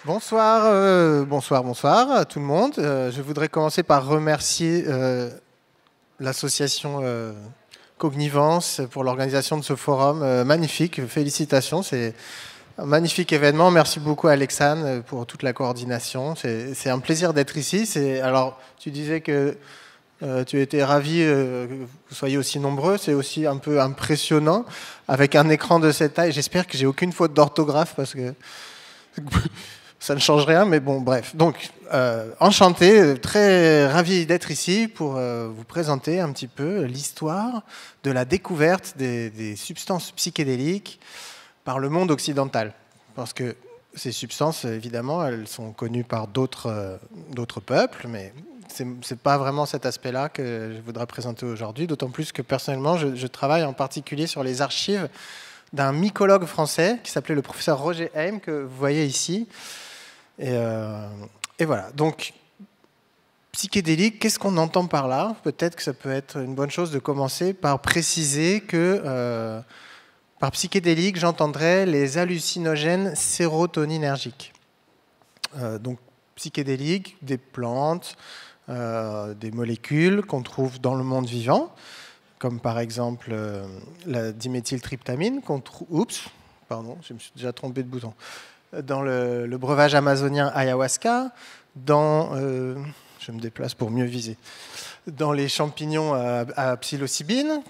Bonsoir à tout le monde. Je voudrais commencer par remercier l'association Cognivance pour l'organisation de ce forum magnifique. Félicitations, c'est un magnifique événement. Merci beaucoup à Alexandre pour toute la coordination. C'est un plaisir d'être ici. Alors, tu disais que tu étais ravi que vous soyez aussi nombreux. C'est aussi un peu impressionnant avec un écran de cette taille. J'espère que j'ai aucune faute d'orthographe parce que ça ne change rien, mais bon, bref. Donc, enchanté, très ravi d'être ici pour vous présenter un petit peu l'histoire de la découverte des substances psychédéliques par le monde occidental. Parce que ces substances, évidemment, elles sont connues par d'autres peuples, mais ce n'est pas vraiment cet aspect-là que je voudrais présenter aujourd'hui, d'autant plus que personnellement, je travaille en particulier sur les archives d'un mycologue français qui s'appelait le professeur Roger Heim, que vous voyez ici. Et voilà, donc psychédélique, qu'est-ce qu'on entend par là? Peut-être que ça peut être une bonne chose de commencer par préciser que par psychédélique, j'entendrais les hallucinogènes sérotoninergiques. Donc psychédélique, des plantes, des molécules qu'on trouve dans le monde vivant, comme par exemple la diméthyltryptamine qu'on trouve... Oups, pardon, je me suis déjà trompé de bouton. Dans le breuvage amazonien ayahuasca, je me déplace pour mieux viser, dans les champignons à psilocybine,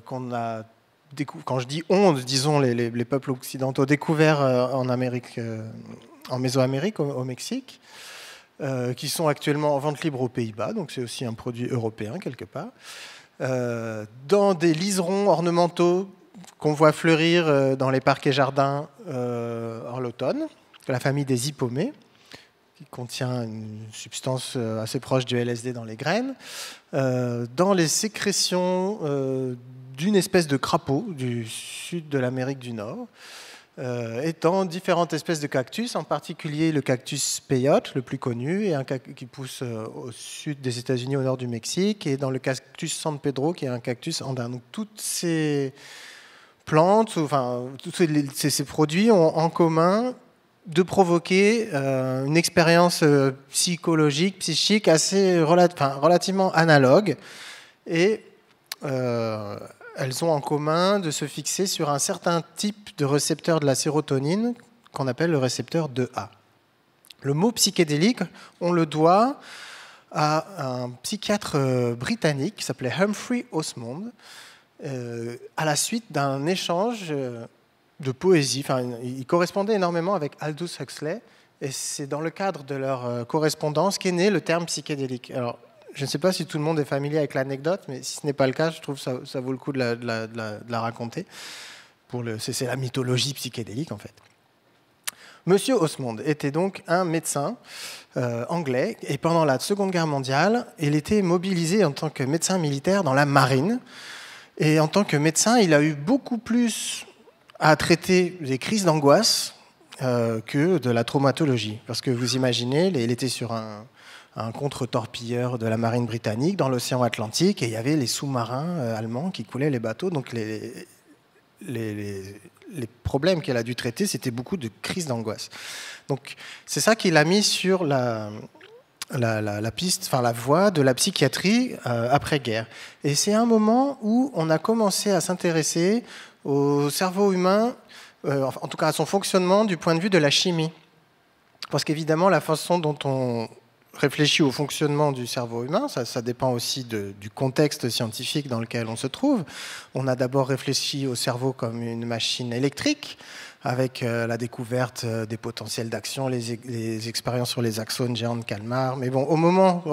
qu'on a quand je dis disons les peuples occidentaux découverts en Amérique, en Mésoamérique, au Mexique, qui sont actuellement en vente libre aux Pays-Bas, donc c'est aussi un produit européen quelque part. Dans des liserons ornementaux qu'on voit fleurir dans les parcs et jardins en l'automne, la famille des hippomées, qui contient une substance assez proche du LSD dans les graines, dans les sécrétions d'une espèce de crapaud du sud de l'Amérique du Nord, et dans différentes espèces de cactus, en particulier le cactus peyote, le plus connu, et qui pousse au sud des États-Unis, au nord du Mexique, et dans le cactus San Pedro, qui est un cactus andin. Donc toutes ces plantes, enfin tous ces produits ont en commun de provoquer une expérience psychologique, psychique assez relativement analogue, et elles ont en commun de se fixer sur un certain type de récepteur de la sérotonine qu'on appelle le récepteur 2A. Le mot psychédélique, on le doit à un psychiatre britannique qui s'appelait Humphrey Osmond, à la suite d'un échange de poésie. Enfin, il correspondait énormément avec Aldous Huxley, et c'est dans le cadre de leur correspondance qu'est né le terme psychédélique. Alors, je ne sais pas si tout le monde est familier avec l'anecdote, mais si ce n'est pas le cas, je trouve que ça vaut le coup de la raconter. C'est la mythologie psychédélique, en fait. Monsieur Osmond était donc un médecin anglais, et pendant la Seconde Guerre mondiale, il était mobilisé en tant que médecin militaire dans la marine. Et en tant que médecin, il a eu beaucoup plus à traiter des crises d'angoisse que de la traumatologie. Parce que vous imaginez, il était sur un contre-torpilleur de la marine britannique dans l'océan Atlantique, et il y avait les sous-marins allemands qui coulaient les bateaux. Donc les problèmes qu'elle a dû traiter, c'était beaucoup de crises d'angoisse. Donc c'est ça qu'il a mis sur la piste, enfin la voie de la psychiatrie après-guerre. Et c'est un moment où on a commencé à s'intéresser au cerveau humain, en tout cas à son fonctionnement du point de vue de la chimie. Parce qu'évidemment, la façon dont on réfléchit au fonctionnement du cerveau humain, ça dépend aussi du contexte scientifique dans lequel on se trouve. On a d'abord réfléchi au cerveau comme une machine électrique, avec la découverte des potentiels d'action, les expériences sur les axones géants de Kalmar. Mais bon,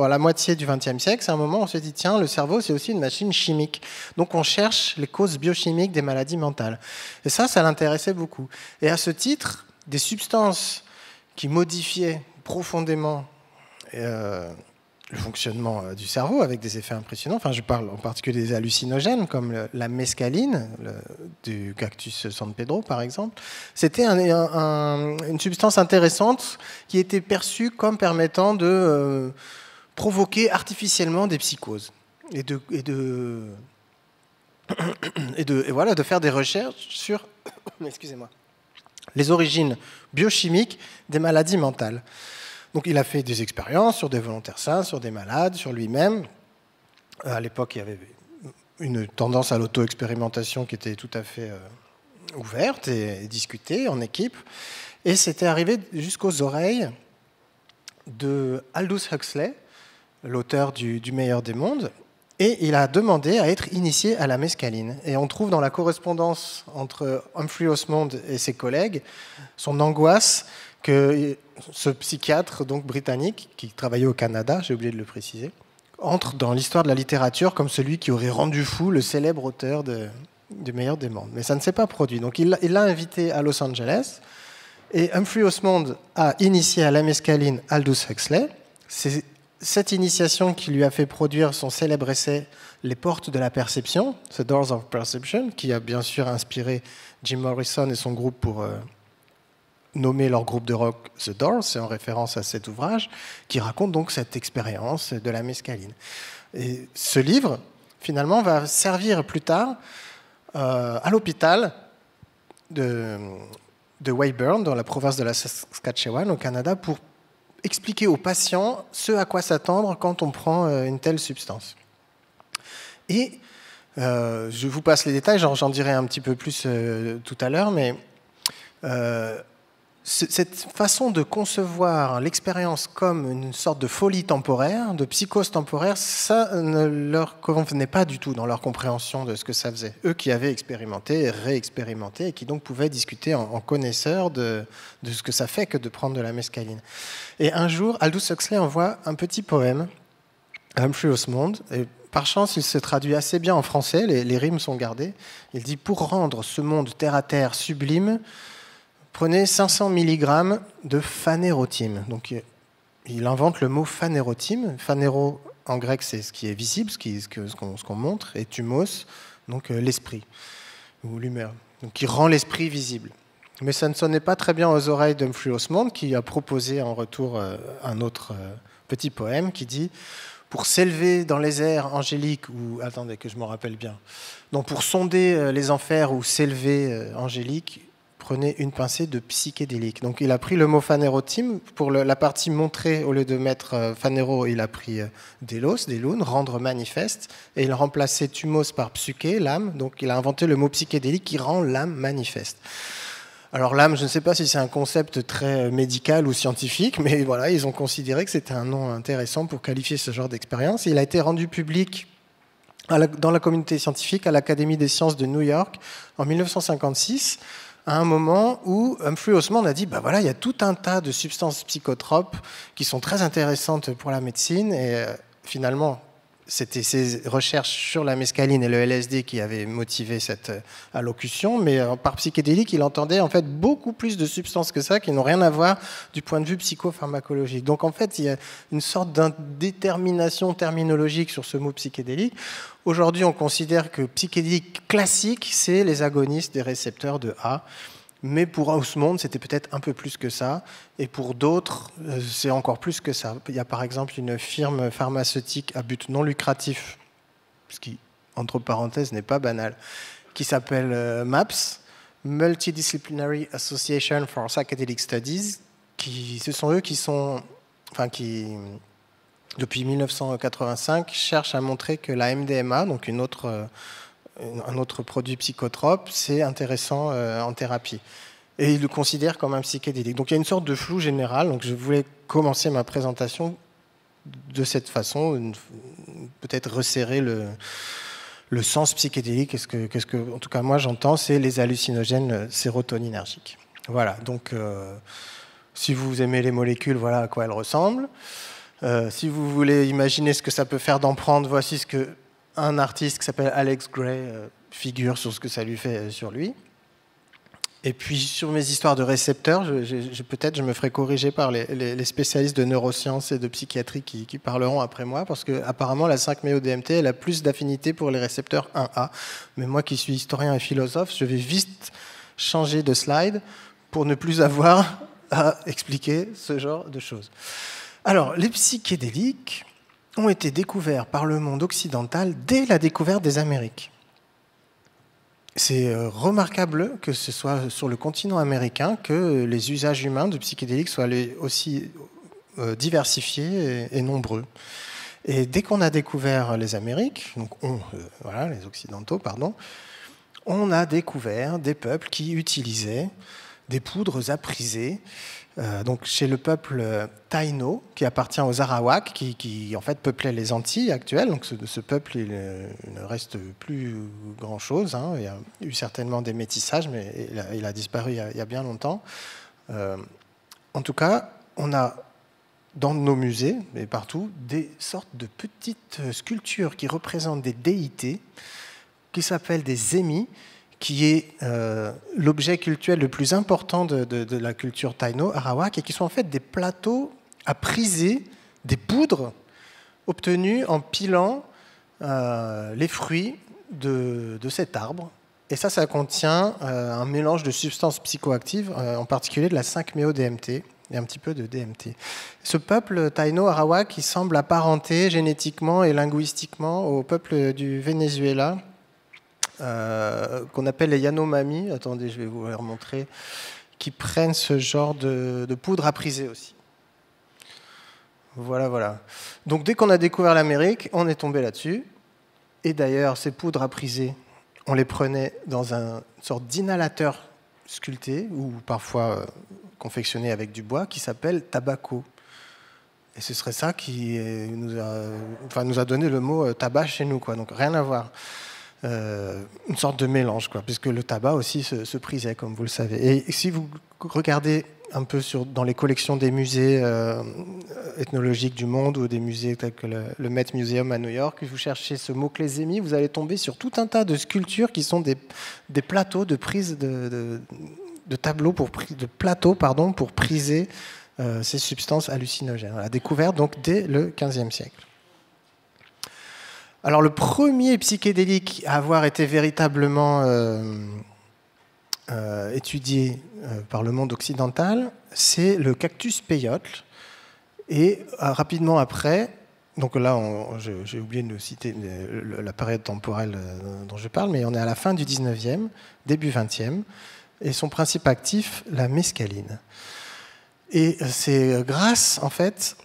à la moitié du XXe siècle, c'est un moment où on s'est dit, tiens, le cerveau, c'est aussi une machine chimique. Donc on cherche les causes biochimiques des maladies mentales. Et ça l'intéressait beaucoup. Et à ce titre, des substances qui modifiaient profondément le fonctionnement du cerveau avec des effets impressionnants. Enfin, je parle en particulier des hallucinogènes comme la mescaline du cactus San Pedro, par exemple. C'était une substance intéressante qui était perçue comme permettant de provoquer artificiellement des psychoses et voilà, de faire des recherches sur excusez-moi, les origines biochimiques des maladies mentales. Donc il a fait des expériences sur des volontaires sains, sur des malades, sur lui-même. À l'époque, il y avait une tendance à l'auto-expérimentation qui était tout à fait ouverte et discutée en équipe. Et c'était arrivé jusqu'aux oreilles de Aldous Huxley, l'auteur du Meilleur des mondes, et il a demandé à être initié à la mescaline. Et on trouve dans la correspondance entre Humphrey Osmond et ses collègues son angoisse que ce psychiatre donc britannique, qui travaillait au Canada, j'ai oublié de le préciser, entre dans l'histoire de la littérature comme celui qui aurait rendu fou le célèbre auteur du Meilleur des mondes. Mais ça ne s'est pas produit. Donc il l'a invité à Los Angeles, et Humphrey Osmond a initié à la mescaline Aldous Huxley. C'est cette initiation qui lui a fait produire son célèbre essai Les portes de la perception, The Doors of Perception, qui a bien sûr inspiré Jim Morrison et son groupe pour nommer leur groupe de rock The Doors, c'est en référence à cet ouvrage, qui raconte donc cette expérience de la mescaline. Et ce livre, finalement, va servir plus tard à l'hôpital de Weyburn, dans la province de la Saskatchewan, au Canada, pour expliquer aux patients ce à quoi s'attendre quand on prend une telle substance. Et je vous passe les détails, j'en dirai un petit peu plus tout à l'heure, mais cette façon de concevoir l'expérience comme une sorte de folie temporaire, de psychose temporaire, ça ne leur convenait pas du tout dans leur compréhension de ce que ça faisait. Eux qui avaient expérimenté et réexpérimenté et qui donc pouvaient discuter en connaisseurs de ce que ça fait que de prendre de la mescaline. Et un jour, Aldous Huxley envoie un petit poème à Humphrey Osmond, et par chance, il se traduit assez bien en français, les rimes sont gardées. Il dit « Pour rendre ce monde terre-à-terre sublime, prenez 500 mg de phanérotime ». Donc, il invente le mot phanérotime. Phanéro, en grec, c'est ce qui est visible, ce qu'on montre, et thumos, donc l'esprit, ou l'humeur. Donc, il rend l'esprit visible. Mais ça ne sonnait pas très bien aux oreilles d'Humphrey Osmond, qui a proposé en retour un autre petit poème qui dit « Pour s'élever dans les airs angéliques » ou... Attendez, que je m'en rappelle bien. Donc, pour sonder les enfers ou s'élever angélique, prenez une pincée de psychédélique. Donc il a pris le mot phanérotime. Pour la partie montrée, au lieu de mettre phanéro, il a pris délos, déloun, rendre manifeste, et il a remplacé thumos par psyché, l'âme. Donc il a inventé le mot psychédélique qui rend l'âme manifeste. Alors l'âme, je ne sais pas si c'est un concept très médical ou scientifique, mais voilà, ils ont considéré que c'était un nom intéressant pour qualifier ce genre d'expérience. Il a été rendu public dans la communauté scientifique à l'Académie des sciences de New York en 1956, à un moment où Humphrey Osmond a dit bah voilà, il y a tout un tas de substances psychotropes qui sont très intéressantes pour la médecine, et finalement c'était ses recherches sur la mescaline et le LSD qui avaient motivé cette allocution, mais par psychédélique, il entendait en fait beaucoup plus de substances que ça qui n'ont rien à voir du point de vue psychopharmacologique. Donc en fait, il y a une sorte d'indétermination terminologique sur ce mot psychédélique. Aujourd'hui, on considère que psychédélique classique, c'est les agonistes des récepteurs de A. Mais pour Osmond, c'était peut-être un peu plus que ça. Et pour d'autres, c'est encore plus que ça. Il y a par exemple une firme pharmaceutique à but non lucratif, ce qui, entre parenthèses, n'est pas banal, qui s'appelle MAPS, Multidisciplinary Association for Psychedelic Studies. Ce sont eux qui, depuis 1985, cherchent à montrer que la MDMA, donc un autre produit psychotrope, c'est intéressant en thérapie. Et ils le considèrent comme un psychédélique. Donc il y a une sorte de flou général. Donc je voulais commencer ma présentation de cette façon, peut-être resserrer le sens psychédélique. Qu'est-ce que, en tout cas, moi j'entends, c'est les hallucinogènes sérotoninergiques. Voilà. Donc si vous aimez les molécules, voilà à quoi elles ressemblent. Si vous voulez imaginer ce que ça peut faire d'en prendre, voici ce que un artiste qui s'appelle Alex Gray figure sur ce que ça lui fait sur lui. Et puis sur mes histoires de récepteurs, peut-être je me ferai corriger par les spécialistes de neurosciences et de psychiatrie qui parleront après moi, parce qu'apparemment la 5-MeO-DMT elle a plus d'affinité pour les récepteurs 1A. Mais moi qui suis historien et philosophe, je vais vite changer de slide pour ne plus avoir à expliquer ce genre de choses. Alors, les psychédéliques ont été découverts par le monde occidental dès la découverte des Amériques. c'est remarquable que ce soit sur le continent américain que les usages humains de psychédéliques soient aussi diversifiés et nombreux. Et dès qu'on a découvert les Amériques, donc voilà, les Occidentaux, pardon, on a découvert des peuples qui utilisaient des poudres à priser. Donc chez le peuple Taino, qui appartient aux Arawaks, qui en fait peuplait les Antilles actuelles. Donc ce peuple, il ne reste plus grand-chose. Hein. Il y a eu certainement des métissages, mais il a disparu il y a bien longtemps. En tout cas, on a dans nos musées, et partout, des sortes de petites sculptures qui représentent des déités, qui s'appellent des émis, qui est l'objet cultuel le plus important de la culture Taino, Arawak, et qui sont en fait des plateaux à priser des poudres obtenues en pilant les fruits de cet arbre. Et ça contient un mélange de substances psychoactives, en particulier de la 5-MeO-DMT et un petit peu de DMT. Ce peuple Taino-Arawak, il semble apparenté génétiquement et linguistiquement au peuple du Venezuela, qu'on appelle les Yanomami, attendez, je vais vous les remontrer, qui prennent ce genre de poudre à priser aussi. Voilà, voilà. Donc dès qu'on a découvert l'Amérique, on est tombé là-dessus. Et d'ailleurs, ces poudres à priser, on les prenait dans une sorte d'inhalateur sculpté, ou parfois confectionné avec du bois, qui s'appelle tabaco. Et ce serait ça qui nous a donné le mot tabac chez nous, quoi. Donc rien à voir. Une sorte de mélange, quoi, puisque le tabac aussi se prisait, comme vous le savez. Et si vous regardez un peu dans les collections des musées ethnologiques du monde ou des musées tels que le Met Museum à New York, vous cherchez ce mot-clé zémi, vous allez tomber sur tout un tas de sculptures qui sont des plateaux de prise de tableaux de plateaux pour priser ces substances hallucinogènes. On l'a découvert donc dès le XVe siècle. Alors le premier psychédélique à avoir été véritablement étudié par le monde occidental, c'est le cactus peyote. Et rapidement après, donc là j'ai oublié de citer la période temporelle dont je parle, mais on est à la fin du 19e, début 20e, et son principe actif, la mescaline. Et c'est grâce en fait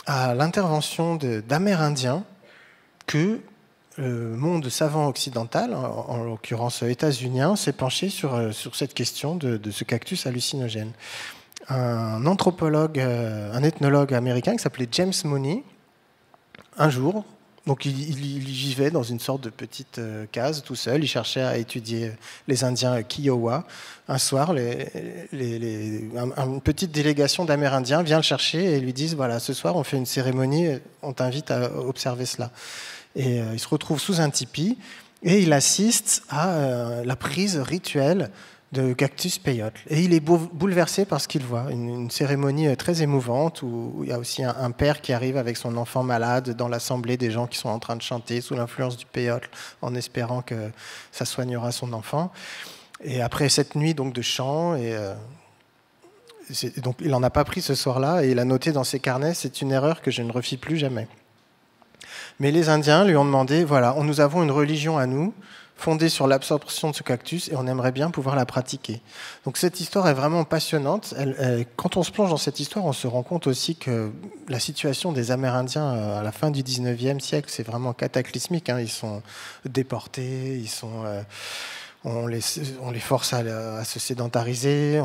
à l'intervention d'Amérindiens que le monde savant occidental, en l'occurrence états-unien, s'est penché sur cette question de ce cactus hallucinogène. Un anthropologue, un ethnologue américain qui s'appelait James Money, un jour, donc il vivait dans une sorte de petite case tout seul, il cherchait à étudier les Indiens Kiowa. Un soir, une petite délégation d'Amérindiens vient le chercher et lui disent, voilà, ce soir on fait une cérémonie, on t'invite à observer cela. Et il se retrouve sous un tipi et il assiste à la prise rituelle de cactus peyote. Et il est bouleversé par ce qu'il voit. Une cérémonie très émouvante où il y a aussi un père qui arrive avec son enfant malade dans l'assemblée des gens qui sont en train de chanter sous l'influence du peyote en espérant que ça soignera son enfant. Et après cette nuit donc, de chant, donc, il n'en a pas pris ce soir-là et il a noté dans ses carnets, c'est une erreur que je ne refis plus jamais. Mais les Indiens lui ont demandé, voilà, nous avons une religion à nous, fondée sur l'absorption de ce cactus, et on aimerait bien pouvoir la pratiquer. Donc cette histoire est vraiment passionnante. Quand on se plonge dans cette histoire, on se rend compte aussi que la situation des Amérindiens à la fin du 19e siècle, c'est vraiment cataclysmique. Hein. Ils sont déportés, on les force à se sédentariser,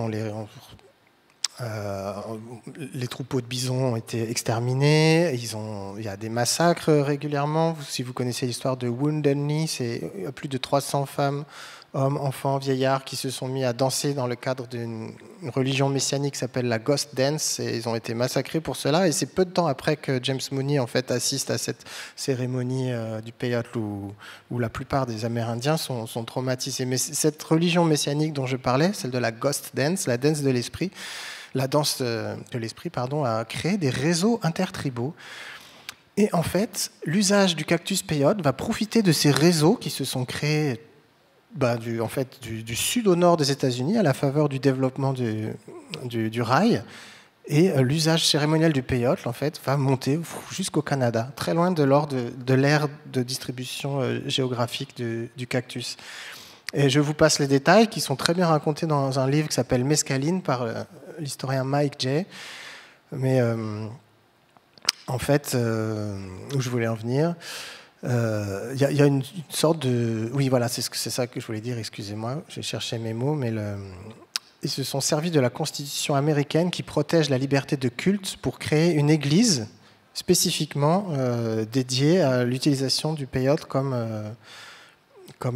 les troupeaux de bisons ont été exterminés, il y a des massacres régulièrement. Si vous connaissez l'histoire de Wounded Knee, c'est plus de 300 femmes, hommes, enfants, vieillards qui se sont mis à danser dans le cadre d'une religion messianique qui s'appelle la Ghost Dance, et ils ont été massacrés pour cela. Et c'est peu de temps après que James Money en fait assiste à cette cérémonie du peyote où la plupart des Amérindiens sont traumatisés. Mais cette religion messianique dont je parlais, celle de la Ghost Dance, la danse de l'esprit, la danse de l'esprit, a créé des réseaux intertribaux. Et en fait, l'usage du cactus peyote va profiter de ces réseaux qui se sont créés du sud au nord des États-Unis à la faveur du développement du rail. Et l'usage cérémoniel du peyote, en fait, va monter jusqu'au Canada, très loin de l'aire de distribution géographique du cactus. Et je vous passe les détails qui sont très bien racontés dans un livre qui s'appelle Mescaline par l'historien Mike Jay. Mais en fait, où je voulais en venir, il y a une sorte de... Oui, voilà, c'est ça que je voulais dire, excusez-moi, j'ai cherché mes mots, mais ils se sont servis de la Constitution américaine qui protège la liberté de culte pour créer une église spécifiquement dédiée à l'utilisation du peyote comme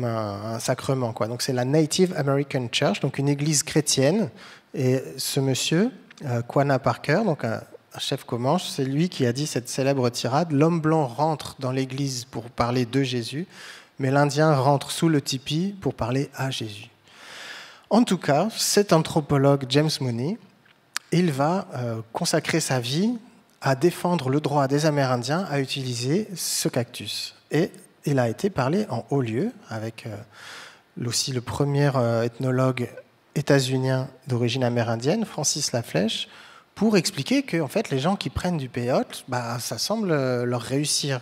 un sacrement, quoi. Donc c'est la Native American Church, donc une église chrétienne. Et ce monsieur, Quanah Parker, donc un chef Comanche, c'est lui qui a dit cette célèbre tirade: l'homme blanc rentre dans l'église pour parler de Jésus, mais l'Indien rentre sous le tipi pour parler à Jésus. En tout cas, cet anthropologue James Mooney, il va consacrer sa vie à défendre le droit des Amérindiens à utiliser ce cactus. Et il a été parlé en haut lieu avec aussi le premier ethnologue états-unien d'origine amérindienne, Francis Laflèche, pour expliquer que en fait, les gens qui prennent du peyote, ça semble leur réussir.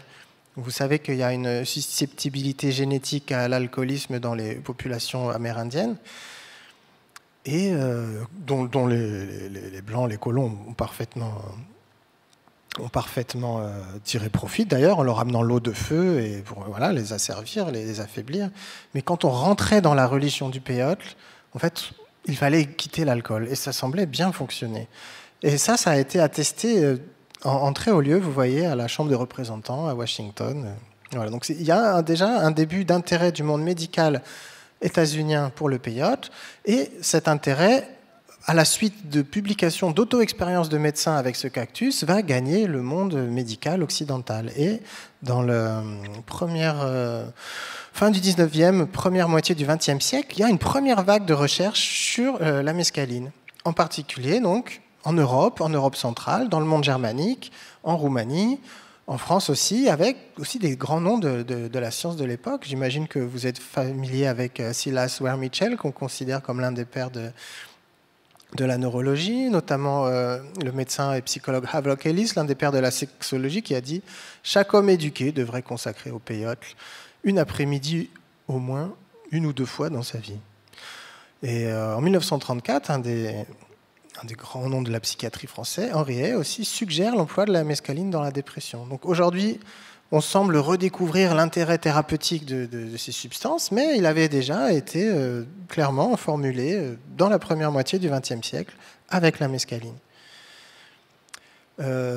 Vous savez qu'il y a une susceptibilité génétique à l'alcoolisme dans les populations amérindiennes, et dont les Blancs, les colons ont parfaitement tiré profit, d'ailleurs, en leur amenant l'eau de feu et pour les asservir, les affaiblir. Mais quand on rentrait dans la religion du peyote, en fait, il fallait quitter l'alcool, et ça semblait bien fonctionner. Et ça a été attesté en très haut lieu, vous voyez, à la Chambre des représentants, à Washington. Voilà, donc il y a déjà un début d'intérêt du monde médical états-unien pour le peyote, et cet intérêt, à la suite de publications d'auto-expériences de médecins avec ce cactus, va gagner le monde médical occidental. Et dans la fin du 19e, première moitié du 20e siècle, il y a une première vague de recherche sur la mescaline, en particulier donc en Europe centrale, dans le monde germanique, en Roumanie, en France aussi, avec aussi des grands noms de la science de l'époque. J'imagine que vous êtes familier avec Silas Ware Mitchell, qu'on considère comme l'un des pères de la neurologie, notamment le médecin et psychologue Havelock Ellis, l'un des pères de la sexologie, qui a dit « Chaque homme éduqué devrait consacrer au peyote une après-midi au moins, une ou deux fois dans sa vie ». Et en 1934, un des grands noms de la psychiatrie français, Henri Hay, aussi suggère l'emploi de la mescaline dans la dépression. Donc aujourd'hui, on semble redécouvrir l'intérêt thérapeutique de ces substances, mais il avait déjà été clairement formulé dans la première moitié du XXe siècle avec la mescaline.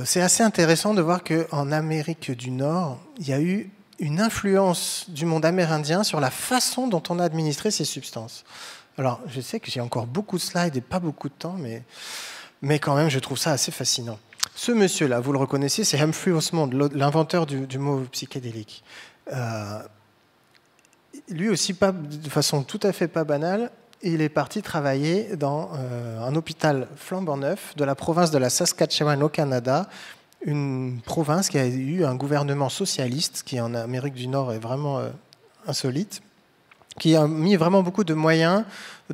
C'est assez intéressant de voir qu'en Amérique du Nord, il y a eu une influence du monde amérindien sur la façon dont on a administré ces substances. Alors, je sais que j'ai encore beaucoup de slides et pas beaucoup de temps, mais quand même, je trouve ça assez fascinant. Ce monsieur-là, vous le reconnaissez, c'est Humphrey Osmond, l'inventeur du mot psychédélique. Lui aussi, de façon tout à fait pas banale, il est parti travailler dans un hôpital flambant neuf de la province de la Saskatchewan au Canada, une province qui a eu un gouvernement socialiste, qui en Amérique du Nord est vraiment insolite, qui a mis vraiment beaucoup de moyens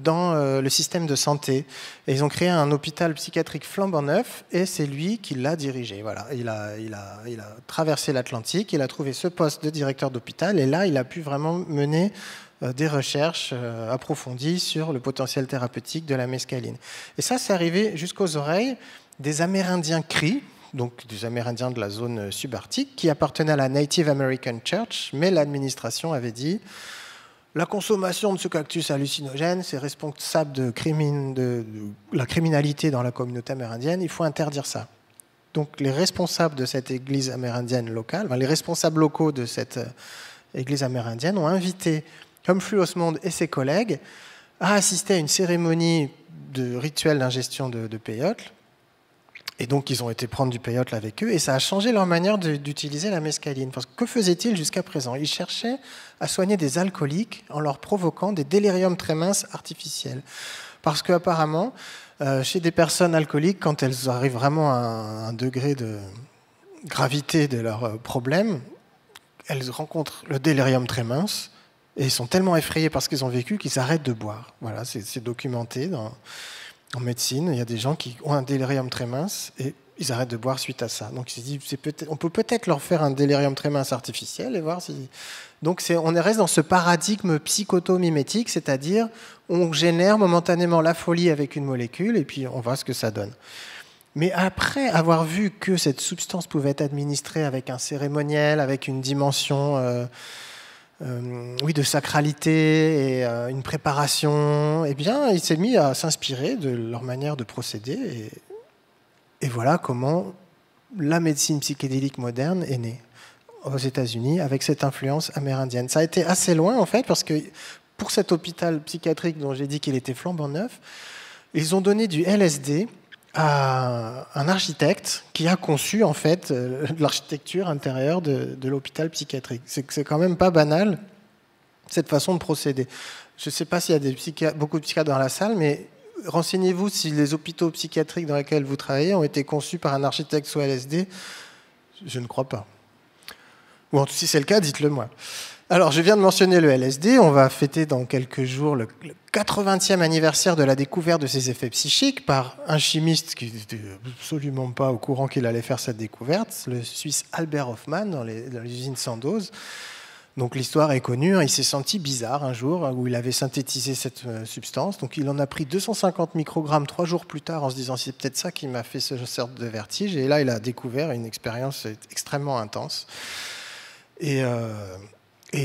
dans le système de santé. Et ils ont créé un hôpital psychiatrique flambant neuf, et c'est lui qui l'a dirigé. Voilà. Il a traversé l'Atlantique, il a trouvé ce poste de directeur d'hôpital, et là, il a pu vraiment mener des recherches approfondies sur le potentiel thérapeutique de la mescaline. Et ça, c'est arrivé jusqu'aux oreilles des Amérindiens Cris, donc des Amérindiens de la zone subarctique, qui appartenaient à la Native American Church, mais l'administration avait dit: la consommation de ce cactus hallucinogène, c'est responsable de la criminalité dans la communauté amérindienne, il faut interdire ça. Donc les responsables de cette église amérindienne locale, les responsables locaux de cette église amérindienne ont invité Humphrey Osmond et ses collègues à assister à une cérémonie de rituel d'ingestion de peyote. Et donc, ils ont été prendre du peyote avec eux, et ça a changé leur manière d'utiliser la mescaline. Parce que que faisaient-ils jusqu'à présent? Ils cherchaient à soigner des alcooliques en leur provoquant des déliriums très minces artificiels. Parce qu'apparemment, chez des personnes alcooliques, quand elles arrivent vraiment à un degré de gravité de leurs problèmes, elles rencontrent le délirium très mince, et ils sont tellement effrayés par ce qu'ils ont vécu qu'ils arrêtent de boire. Voilà, c'est documenté en médecine. Il y a des gens qui ont un délirium très mince et ils arrêtent de boire suite à ça. Donc il s'est dit, on peut peut-être leur faire un délirium tremens artificiel et voir si... Donc on reste dans ce paradigme psychotomimétique, c'est-à-dire on génère momentanément la folie avec une molécule et puis on voit ce que ça donne. Mais après avoir vu que cette substance pouvait être administrée avec un cérémoniel, avec une dimension de sacralité et une préparation, eh bien, il s'est mis à s'inspirer de leur manière de procéder. Et voilà comment la médecine psychédélique moderne est née aux États-Unis avec cette influence amérindienne. Ça a été assez loin, en fait, parce que pour cet hôpital psychiatrique dont j'ai dit qu'il était flambant neuf, ils ont donné du LSD à un architecte qui a conçu, en fait, l'architecture intérieure de l'hôpital psychiatrique. C'est quand même pas banal, cette façon de procéder. Je ne sais pas s'il y a beaucoup de psychiatres dans la salle, mais renseignez-vous si les hôpitaux psychiatriques dans lesquels vous travaillez ont été conçus par un architecte sous LSD. Je ne crois pas. Ou si c'est le cas, dites-le moi. Alors, je viens de mentionner le LSD. On va fêter dans quelques jours le 80e anniversaire de la découverte de ses effets psychiques par un chimiste qui n'était absolument pas au courant qu'il allait faire cette découverte, le Suisse Albert Hofmann, dans les usines Sandoz. Donc l'histoire est connue. Il s'est senti bizarre un jour où il avait synthétisé cette substance. Donc il en a pris 250 microgrammes 3 jours plus tard en se disant c'est peut-être ça qui m'a fait ce sorte de vertige. Et là, il a découvert une expérience extrêmement intense. Et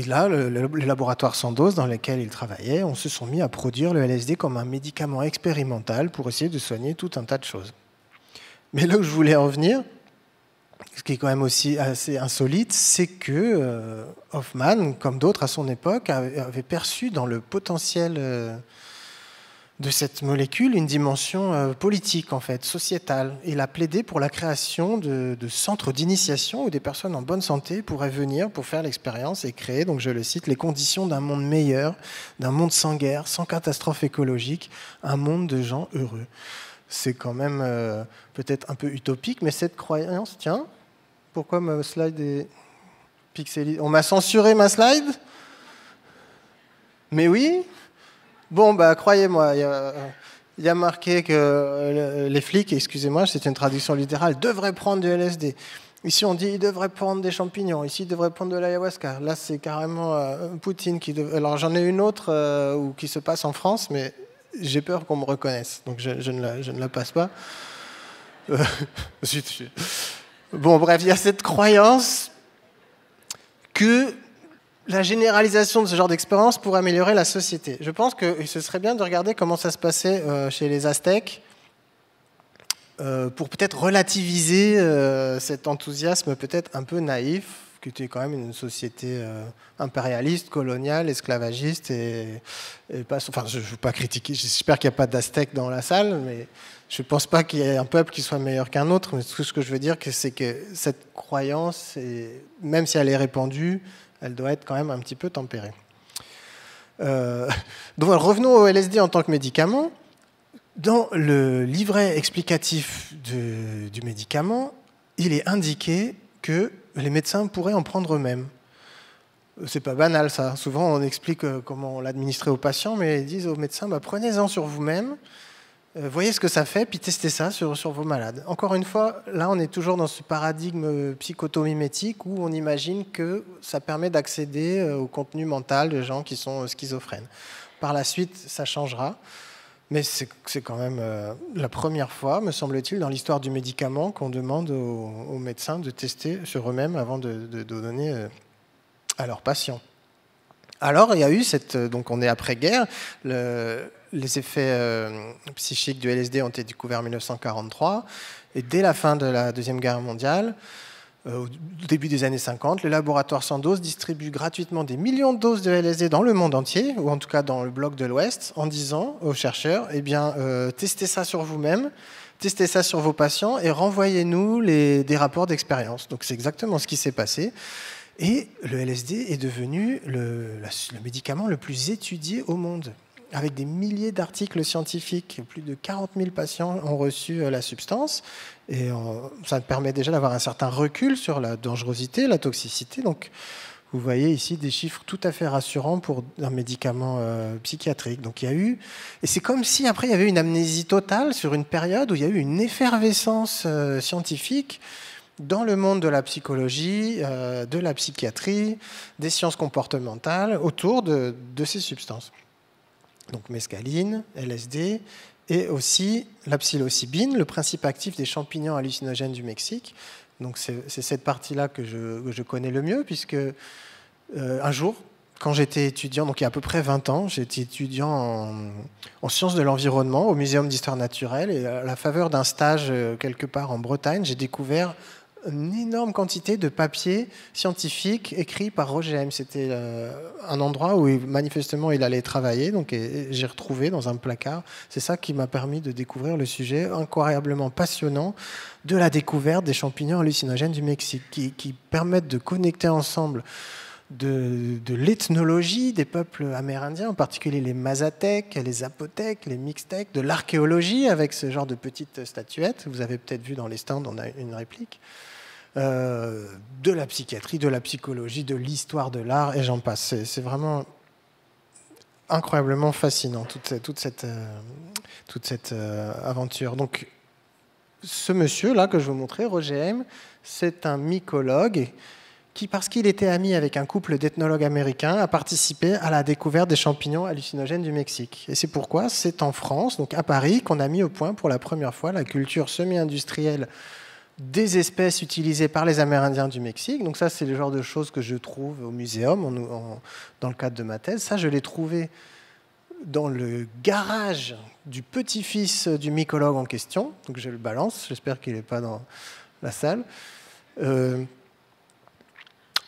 là, les laboratoires Sandoz dans lesquels il travaillait, on se sont mis à produire le LSD comme un médicament expérimental pour essayer de soigner tout un tas de choses. Mais là où je voulais en venir, ce qui est quand même aussi assez insolite, c'est que Hofmann, comme d'autres à son époque, avait perçu dans le potentiel de cette molécule une dimension politique, en fait, sociétale. Il a plaidé pour la création de centres d'initiation où des personnes en bonne santé pourraient venir pour faire l'expérience et créer, donc je le cite, les conditions d'un monde meilleur, d'un monde sans guerre, sans catastrophe écologique, un monde de gens heureux. C'est quand même peut-être un peu utopique, mais cette croyance, tiens, pourquoi ma slide est pixelisée? On m'a censuré ma slide? Mais oui. Bon, bah, croyez-moi, il y a marqué que les flics, excusez-moi, c'est une traduction littérale, devraient prendre du LSD. Ici, on dit ils devraient prendre des champignons. Ici, ils devraient prendre de l'ayahuasca. Là, c'est carrément Poutine qui devrait... Alors, j'en ai une autre qui se passe en France, mais j'ai peur qu'on me reconnaisse. Donc, je ne la passe pas. Bon, bref, il y a cette croyance que la généralisation de ce genre d'expérience pour améliorer la société. Je pense que ce serait bien de regarder comment ça se passait chez les Aztèques pour peut-être relativiser cet enthousiasme peut-être un peu naïf, qui était quand même une société impérialiste, coloniale, esclavagiste et pas... Enfin, je ne veux pas critiquer, j'espère qu'il n'y a pas d'Aztèques dans la salle, mais je ne pense pas qu'il y ait un peuple qui soit meilleur qu'un autre, mais tout ce que je veux dire, c'est que cette croyance, même si elle est répandue, elle doit être quand même un petit peu tempérée. Donc revenons au LSD en tant que médicament. Dans le livret explicatif du médicament, il est indiqué que les médecins pourraient en prendre eux-mêmes. C'est pas banal ça. Souvent on explique comment l'administrer aux patients, mais ils disent aux médecins prenez-en sur vous-même. Voyez ce que ça fait, puis testez ça sur vos malades. Encore une fois, là, on est toujours dans ce paradigme psychotomimétique où on imagine que ça permet d'accéder au contenu mental de gens qui sont schizophrènes. Par la suite, ça changera, mais c'est quand même la première fois, me semble-t-il, dans l'histoire du médicament qu'on demande aux médecins de tester sur eux-mêmes avant de donner à leurs patients. Alors, il y a eu donc on est après-guerre, les effets psychiques du LSD ont été découverts en 1943, et dès la fin de la Deuxième Guerre mondiale, au début des années 50, le laboratoire Sandoz distribue gratuitement des millions de doses de LSD dans le monde entier, ou en tout cas dans le bloc de l'Ouest, en disant aux chercheurs, testez ça sur vous-même, testez ça sur vos patients, et renvoyez-nous des rapports d'expérience. Donc c'est exactement ce qui s'est passé. Et le LSD est devenu le médicament le plus étudié au monde, avec des milliers d'articles scientifiques. Plus de 40 000 patients ont reçu la substance. Et ça permet déjà d'avoir un certain recul sur la dangerosité, la toxicité. Donc, Vous voyez ici des chiffres tout à fait rassurants pour un médicament psychiatrique. Donc il y a eu, et c'est comme si après il y avait une amnésie totale sur une période où il y a eu une effervescence scientifique dans le monde de la psychologie, de la psychiatrie, des sciences comportementales autour de ces substances. Donc mescaline, LSD, et aussi la psilocybine, le principe actif des champignons hallucinogènes du Mexique. Donc c'est cette partie-là que je connais le mieux, puisque un jour, quand j'étais étudiant, donc il y a à peu près 20 ans, j'étais étudiant en sciences de l'environnement au Muséum d'histoire naturelle, et à la faveur d'un stage quelque part en Bretagne, j'ai découvert une énorme quantité de papiers scientifiques écrits par Roger M. C'était un endroit où manifestement il allait travailler, donc j'ai retrouvé dans un placard. C'est ça qui m'a permis de découvrir le sujet incroyablement passionnant de la découverte des champignons hallucinogènes du Mexique, qui permettent de connecter ensemble de l'ethnologie des peuples amérindiens, en particulier les Mazatèques, les Zapotèques, les Mixtèques, de l'archéologie avec ce genre de petites statuettes. Vous avez peut-être vu dans les stands, on a une réplique. De la psychiatrie, de la psychologie, de l'histoire de l'art, et j'en passe. C'est vraiment incroyablement fascinant, toute cette aventure. Donc, ce monsieur-là que je vous montrais, Roger M., c'est un mycologue qui, parce qu'il était ami avec un couple d'ethnologues américains, a participé à la découverte des champignons hallucinogènes du Mexique. Et c'est pourquoi c'est en France, donc à Paris, qu'on a mis au point pour la première fois la culture semi-industrielle des espèces utilisées par les Amérindiens du Mexique. Donc ça, c'est le genre de choses que je trouve au muséum dans le cadre de ma thèse. Ça, je l'ai trouvé dans le garage du petit-fils du mycologue en question. Donc je le balance, j'espère qu'il n'est pas dans la salle.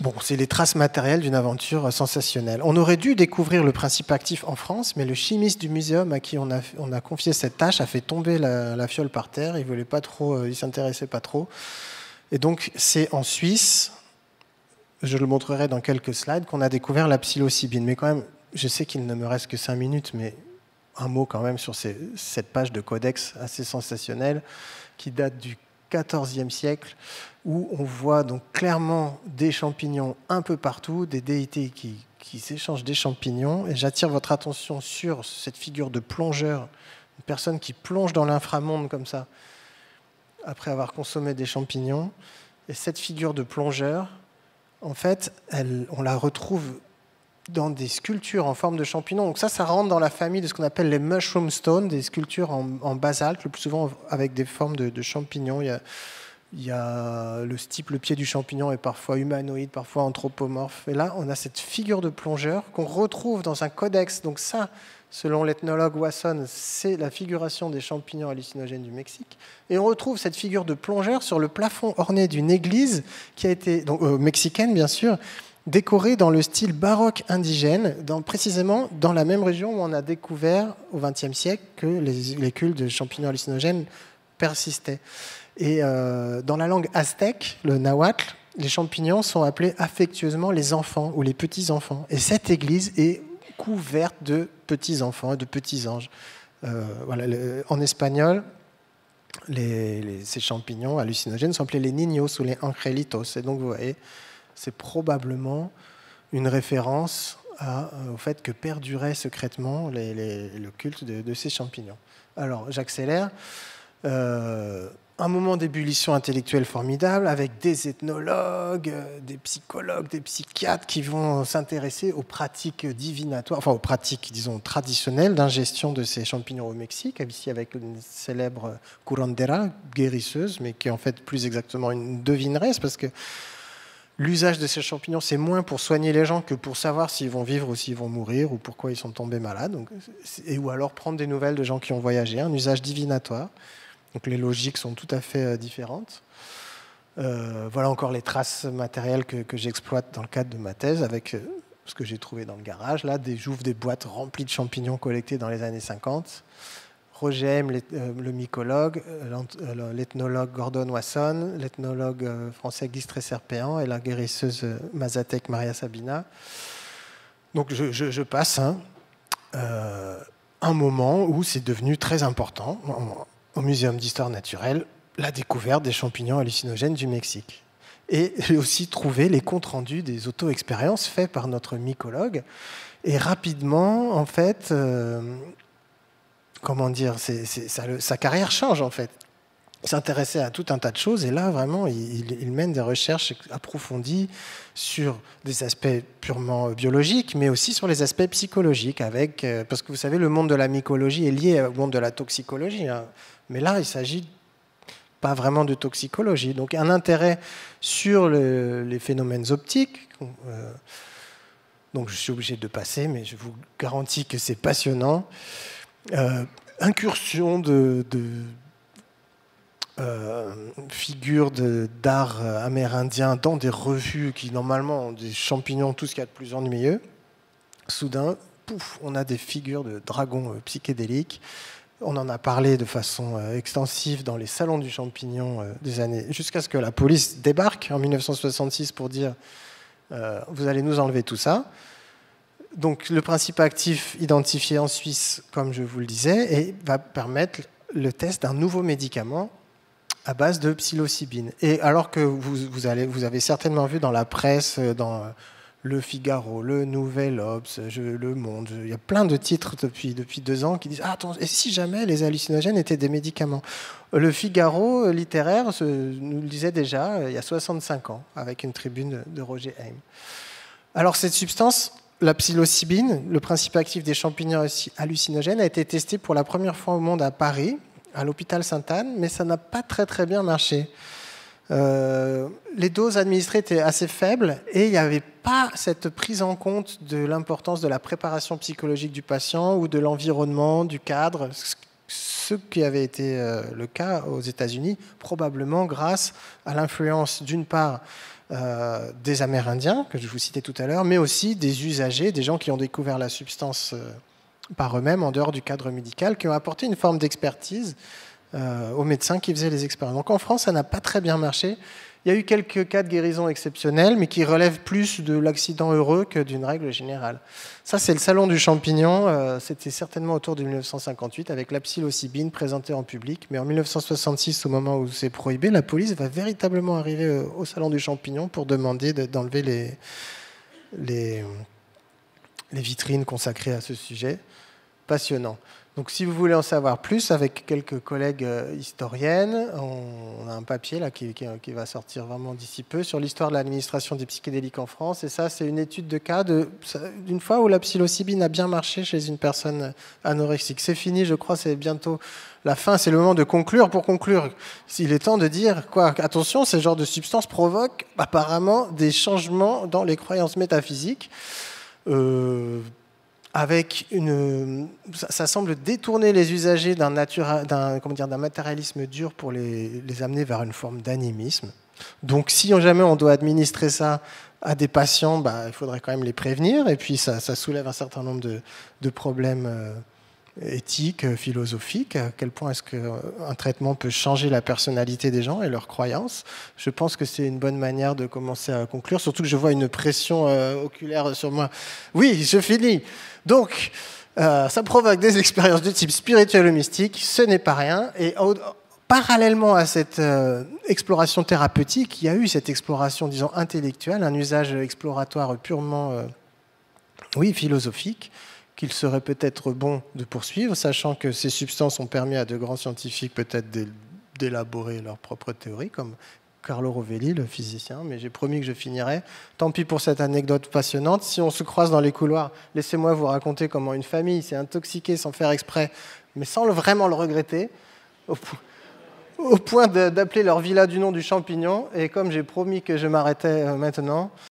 Bon, c'est les traces matérielles d'une aventure sensationnelle. On aurait dû découvrir le principe actif en France, mais le chimiste du muséum à qui on a confié cette tâche a fait tomber la fiole par terre. Il voulait pas trop, il s'intéressait pas trop. Et donc, c'est en Suisse, je le montrerai dans quelques slides, qu'on a découvert la psilocybine. Mais quand même, je sais qu'il ne me reste que 5 minutes, mais un mot quand même sur cette page de codex assez sensationnelle qui date du XIVe siècle, où on voit donc clairement des champignons un peu partout, des déités qui s'échangent des champignons. Et j'attire votre attention sur cette figure de plongeur, une personne qui plonge dans l'inframonde comme ça, après avoir consommé des champignons. Et cette figure de plongeur, en fait, on la retrouve dans des sculptures en forme de champignons. Donc ça rentre dans la famille de ce qu'on appelle les mushroom stones, des sculptures en basalte, le plus souvent avec des formes de champignons. Il y a le pied du champignon est parfois humanoïde, parfois anthropomorphe. Et là, on a cette figure de plongeur qu'on retrouve dans un codex. Donc ça, selon l'ethnologue Wasson, c'est la figuration des champignons hallucinogènes du Mexique. Et on retrouve cette figure de plongeur sur le plafond orné d'une église qui a été, donc, mexicaine bien sûr, décorée dans le style baroque indigène, précisément dans la même région où on a découvert au XXe siècle que les cultes de champignons hallucinogènes persistaient. Et dans la langue aztèque, le nahuatl, les champignons sont appelés affectueusement les enfants ou les petits-enfants. Et cette église est couverte de petits-enfants et de petits anges. Voilà, en espagnol, ces champignons hallucinogènes sont appelés les niños ou les angelitos. Et donc, vous voyez, c'est probablement une référence au fait que perdurait secrètement le culte de ces champignons. Alors, j'accélère. Un moment d'ébullition intellectuelle formidable avec des ethnologues, des psychologues, des psychiatres qui vont s'intéresser aux pratiques divinatoires, enfin aux pratiques, disons, traditionnelles d'ingestion de ces champignons au Mexique, ici avec une célèbre curandera, guérisseuse, mais qui est en fait plus exactement une devineresse, parce que l'usage de ces champignons, c'est moins pour soigner les gens que pour savoir s'ils vont vivre ou s'ils vont mourir ou pourquoi ils sont tombés malades, donc, ou alors prendre des nouvelles de gens qui ont voyagé, un usage divinatoire. Donc les logiques sont tout à fait différentes. Voilà encore les traces matérielles que j'exploite dans le cadre de ma thèse avec ce que j'ai trouvé dans le garage. Là, j'ouvre des boîtes remplies de champignons collectés dans les années 50. Roger M., le mycologue, l'ethnologue Gordon Wasson, l'ethnologue français Guy Stresser-Péan et la guérisseuse mazatèque Maria Sabina. Donc je passe un moment où c'est devenu très important au Muséum d'histoire naturelle, la découverte des champignons hallucinogènes du Mexique. Et j'ai aussi trouvé les comptes rendus des auto-expériences faits par notre mycologue. Et rapidement, en fait, comment dire, sa carrière change, en fait. Il s'intéressait à tout un tas de choses, et là, vraiment, il mène des recherches approfondies sur des aspects purement biologiques, mais aussi sur les aspects psychologiques, parce que vous savez, le monde de la mycologie est lié au monde de la toxicologie, hein. Mais là, il s'agit pas vraiment de toxicologie. Donc un intérêt sur les phénomènes optiques. Donc je suis obligé de passer, mais je vous garantis que c'est passionnant. Incursion de figures d'art amérindien dans des revues qui normalement ont des champignons, tout ce qu'il y a de plus ennuyeux. Soudain, pouf, on a des figures de dragons psychédéliques. On en a parlé de façon extensive dans les salons du champignon des années, jusqu'à ce que la police débarque en 1966 pour dire vous allez nous enlever tout ça. Donc le principe actif identifié en Suisse, comme je vous le disais, et va permettre le test d'un nouveau médicament à base de psilocybine. Et alors que vous avez certainement vu dans la presse, dans Le Figaro, Le Nouvel Obs, Le Monde, il y a plein de titres depuis 2 ans qui disent « Ah, attends, et si jamais les hallucinogènes étaient des médicaments ?» Le Figaro littéraire nous le disait déjà il y a 65 ans, avec une tribune de Roger Haim. Alors cette substance, la psilocybine, le principe actif des champignons hallucinogènes, a été testé pour la première fois au monde à Paris, à l'hôpital Sainte-Anne, mais ça n'a pas très bien marché. Les doses administrées étaient assez faibles et il n'y avait pas cette prise en compte de l'importance de la préparation psychologique du patient ou de l'environnement, du cadre, ce qui avait été le cas aux États-Unis, probablement grâce à l'influence d'une part des Amérindiens, que je vous citais tout à l'heure, mais aussi des usagers, des gens qui ont découvert la substance par eux-mêmes en dehors du cadre médical, qui ont apporté une forme d'expertise aux médecins qui faisaient les expériences. Donc en France, ça n'a pas très bien marché. Il y a eu quelques cas de guérison exceptionnels, mais qui relèvent plus de l'accident heureux que d'une règle générale. Ça, c'est le salon du champignon. C'était certainement autour de 1958, avec la psilocybine présentée en public. Mais en 1966, au moment où c'est prohibé, la police va véritablement arriver au salon du champignon pour demander d'enlever les vitrines consacrées à ce sujet. Passionnant. Donc si vous voulez en savoir plus, avec quelques collègues historiennes, on a un papier là, qui va sortir vraiment d'ici peu sur l'histoire de l'administration des psychédéliques en France. Et ça, c'est une étude de cas d'une fois où la psilocybine a bien marché chez une personne anorexique. C'est fini, je crois, c'est bientôt la fin, c'est le moment de conclure. Pour conclure, il est temps de dire quoi, attention, ce genre de substance provoque apparemment des changements dans les croyances métaphysiques. Ça semble détourner les usagers d'un matérialisme dur pour les amener vers une forme d'animisme. Donc si jamais on doit administrer ça à des patients, il faudrait quand même les prévenir. Et puis ça soulève un certain nombre de problèmes éthiques, philosophiques. À quel point est-ce qu'un traitement peut changer la personnalité des gens et leurs croyances? Je pense que c'est une bonne manière de commencer à conclure, surtout que je vois une pression oculaire sur moi. Oui, je finis. Donc, ça provoque des expériences de type spirituel ou mystique, ce n'est pas rien. Et parallèlement à cette exploration thérapeutique, il y a eu cette exploration, disons, intellectuelle, un usage exploratoire purement philosophique, qu'il serait peut-être bon de poursuivre, sachant que ces substances ont permis à de grands scientifiques peut-être d'élaborer leurs propres théories, comme Carlo Rovelli, le physicien, mais j'ai promis que je finirais. Tant pis pour cette anecdote passionnante. Si on se croise dans les couloirs, laissez-moi vous raconter comment une famille s'est intoxiquée sans faire exprès, mais sans vraiment le regretter, au point d'appeler leur villa du nom du champignon. Et comme j'ai promis que je m'arrêtais maintenant,